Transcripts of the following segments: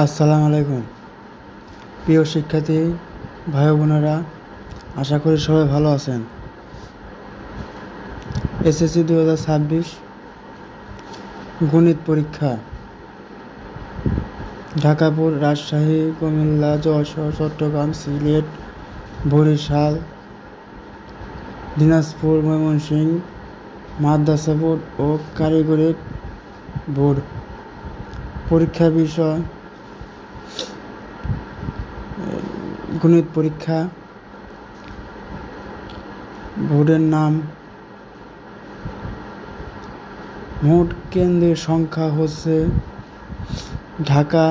আসসালামু আলাইকুম প্রিয় শিক্ষার্থী ভাই বোনেরা, আশা করি সবাই ভালো আছেন। এসএসসি 2026 গণিত পরীক্ষা ঢাকাপুর, রাজশাহী, কুমিল্লা, যশোর, চট্টগ্রাম, সিলেট, বরিশাল, দিনাজপুর, ময়মনসিংহ মাদ্রাসা বোর্ড ও কারিগরি বোর্ড। পরীক্ষা বিষয় গণিত পরীক্ষা। বোর্ডের নাম। মোট কেন্দ্রের সংখ্যা হচ্ছে ঢাকা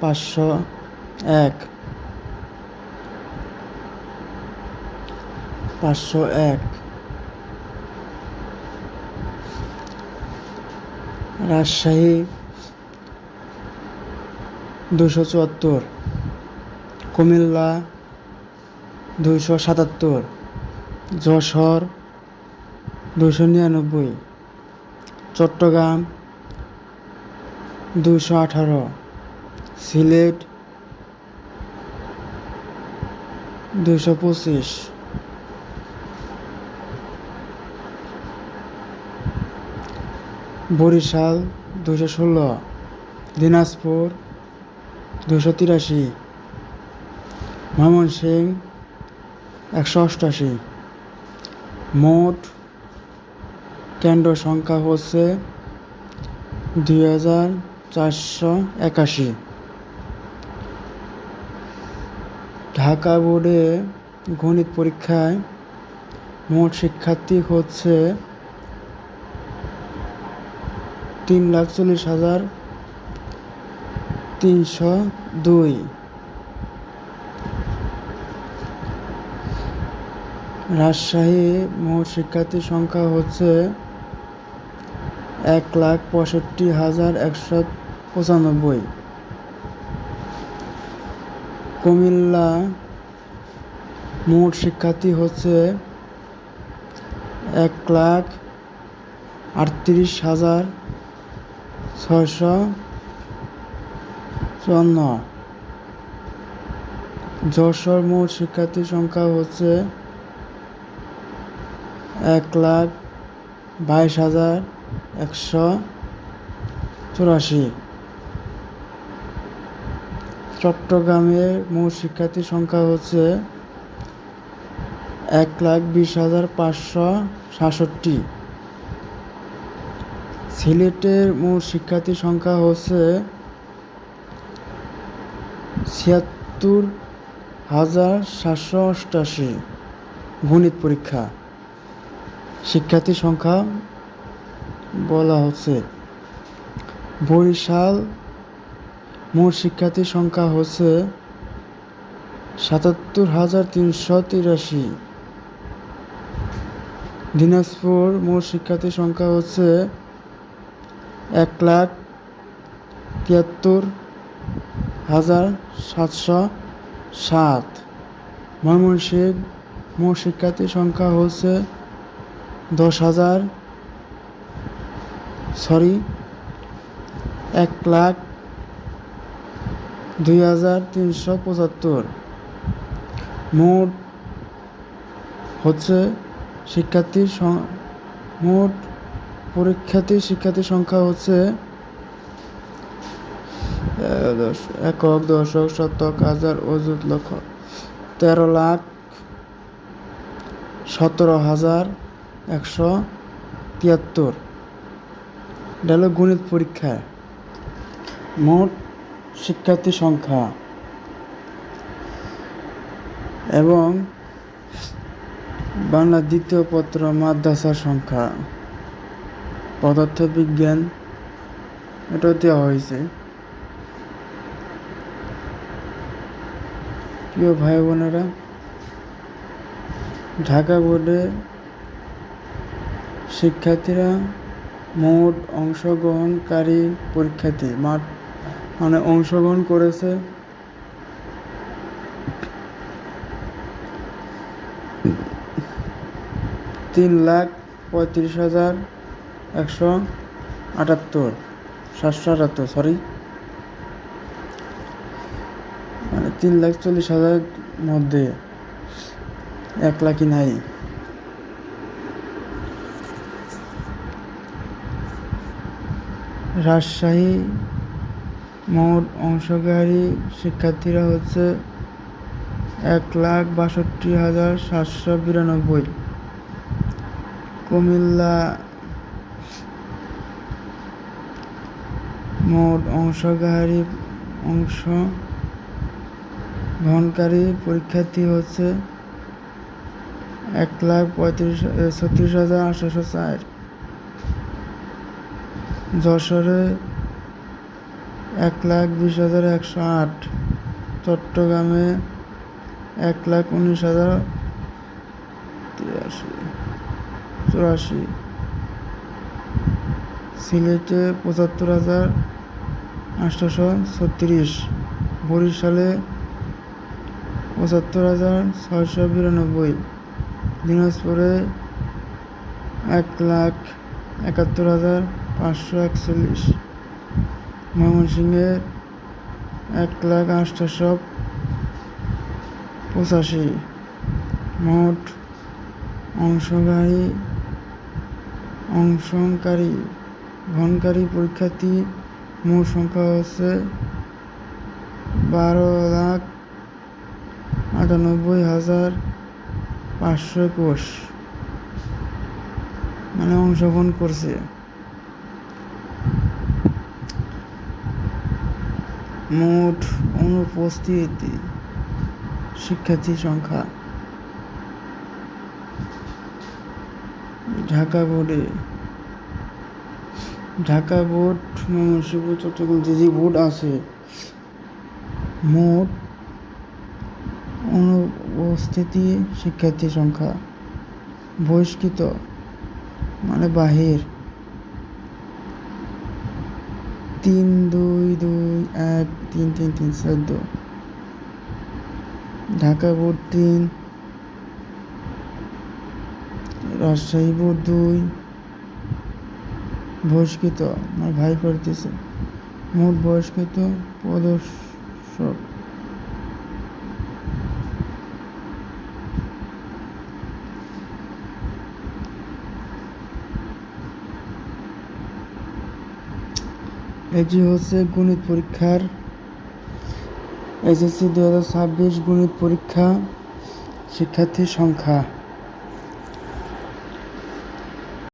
501, রাজশাহী 274, কুমিল্লা 277, যশোর 299, চট্টগ্রাম 218, সিলেট 225, বরিশাল 216, দিনাজপুর 283, ময়মনসিংহ 188। মোট কেন্দ্র সংখ্যা হচ্ছে 2481। ঢাকা বোর্ডে গণিত পরীক্ষায় মোট শিক্ষার্থী হচ্ছে 3,40,302। রাজশাহী মোট শিক্ষার্থীর সংখ্যা হচ্ছে 1,65,195। কুমিল্লা মোট শিক্ষার্থী হচ্ছে 1,38,654। যশোর মোট শিক্ষার্থীর সংখ্যা হচ্ছে 1,22,184। চট্টগ্রামের মোট শিক্ষার্থীর সংখ্যা হচ্ছে 1,20,567। সিলেটের মোট শিক্ষার্থীর সংখ্যা হচ্ছে 76,788। গণিত পরীক্ষা শিক্ষার্থীর সংখ্যা বলা হচ্ছে। বরিশাল মোট শিক্ষার্থীর সংখ্যা হচ্ছে 77,383। দিনাজপুর মোট শিক্ষার্থীর সংখ্যা হচ্ছে 1,73,707। ময়মনসিংহ মোট শিক্ষার্থীর সংখ্যা হচ্ছে 1,02,375। মোট হচ্ছে মোট শিক্ষার্থীর সংখ্যা হচ্ছে একক, দশক, শতক, হাজার, অযুত, লক্ষ 13,17,173। এটা হলো গণিত পরীক্ষা মোট শিক্ষার্থী সংখ্যা। এবং বাংলা দ্বিতীয় পত্র মাদ্রাসার সংখ্যা, পদার্থবিজ্ঞান এটা দেওয়া হয়েছে। প্রিয় ভাই বোনেরা, ঢাকা বোর্ডে শিক্ষার্থীরা মোট অংশগ্রহণকারী পরীক্ষার্থী অংশগ্রহণ করেছে 3,35,778। 3,40,000 মধ্যে 1 লাখই নাই। রাজশাহী মোট অংশগ্রহী শিক্ষার্থীরা হচ্ছে 1,62,792। কুমিল্লা মোট অংশগ্রহণকারী পরীক্ষার্থী হচ্ছে 1,36,804। যশোরে 1,20,108। চট্টগ্রামে 1,19,084। সিলেটে 75,836। বরিশালে 75,692। দিনাজপুরে 1,71,541। ময়মনসিংহে 1,08,85। মোট অংশগ্রহণকারী পরীক্ষার্থী মোট সংখ্যা হচ্ছে 12,98,521, মানে অংশগ্রহণ করছে। মোট অনুপস্থিত শিক্ষার্থীর সংখ্যা ঢাকা বোর্ড ময়মনসিংহ চট্টগ্রাম যে বোর্ড আছে, মোট অনুপস্থিতি শিক্ষার্থীর সংখ্যা বহিষ্কৃত মানে বাহির 3,2,2,1,3,3,3,14। ঢাকা বোর্ড 3, রাজশাহী বোর্ড 2 বহিষ্কৃত মানে ভাই করতেছে। মোট বহিষ্কৃত প্রদর্শক এটি হচ্ছে গণিত পরীক্ষার SSC 2026 গণিত পরীক্ষা শিক্ষার্থীর সংখ্যা।